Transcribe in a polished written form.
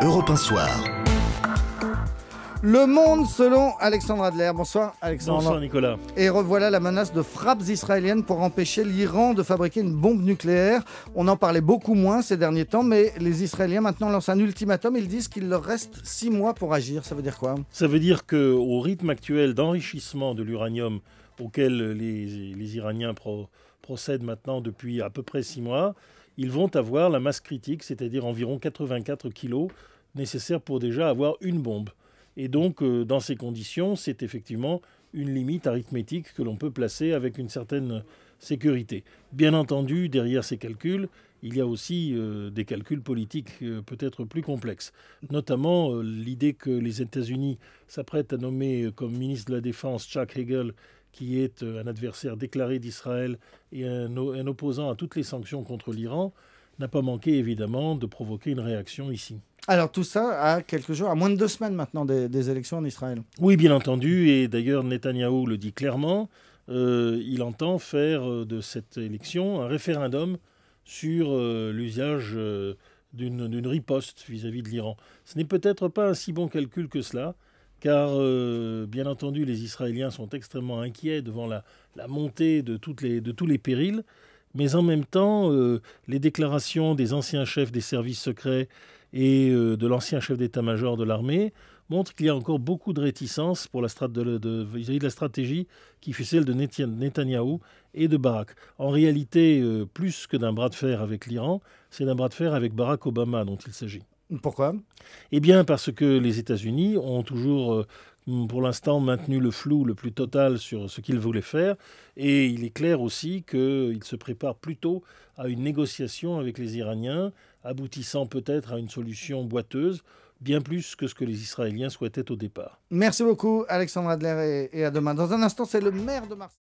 Europe 1 Soir. Le Monde selon Alexandre Adler. Bonsoir Alexandre. Bonsoir Nicolas. Et revoilà la menace de frappes israéliennes pour empêcher l'Iran de fabriquer une bombe nucléaire. On en parlait beaucoup moins ces derniers temps, mais les Israéliens maintenant lancent un ultimatum. Ils disent qu'il leur reste 6 mois pour agir. Ça veut dire quoi? Ça veut dire qu'au rythme actuel d'enrichissement de l'uranium auquel les Iraniens procèdent maintenant depuis à peu près 6 mois, ils vont avoir la masse critique, c'est-à-dire environ 84 kilos nécessaires pour déjà avoir une bombe. Et donc, dans ces conditions, c'est effectivement une limite arithmétique que l'on peut placer avec une certaine sécurité. Bien entendu, derrière ces calculs, il y a aussi des calculs politiques peut-être plus complexes. Notamment l'idée que les États-Unis s'apprêtent à nommer comme ministre de la Défense Chuck Hagel, qui est un adversaire déclaré d'Israël et un opposant à toutes les sanctions contre l'Iran, n'a pas manqué évidemment de provoquer une réaction ici. Alors tout ça à quelques jours, à moins de 2 semaines maintenant des élections en Israël. Oui, bien entendu, et d'ailleurs Netanyahou le dit clairement, il entend faire de cette élection un référendum sur l'usage d'une riposte vis-à-vis de l'Iran. Ce n'est peut-être pas un si bon calcul que cela, car bien entendu les Israéliens sont extrêmement inquiets devant la montée de tous les périls, mais en même temps, les déclarations des anciens chefs des services secrets et de l'ancien chef d'état-major de l'armée montrent qu'il y a encore beaucoup de réticence pour vis-à-vis de la stratégie qui fut celle de Netanyahou et de Barak. En réalité, plus que d'un bras de fer avec l'Iran, c'est d'un bras de fer avec Barack Obama dont il s'agit. Pourquoi? Eh bien parce que les États-Unis ont toujours, pour l'instant, maintenu le flou le plus total sur ce qu'ils voulaient faire. Et il est clair aussi qu'ils se préparent plutôt à une négociation avec les Iraniens, aboutissant peut-être à une solution boiteuse, bien plus que ce que les Israéliens souhaitaient au départ. Merci beaucoup Alexandre Adler et à demain. Dans un instant, c'est le maire de Marseille.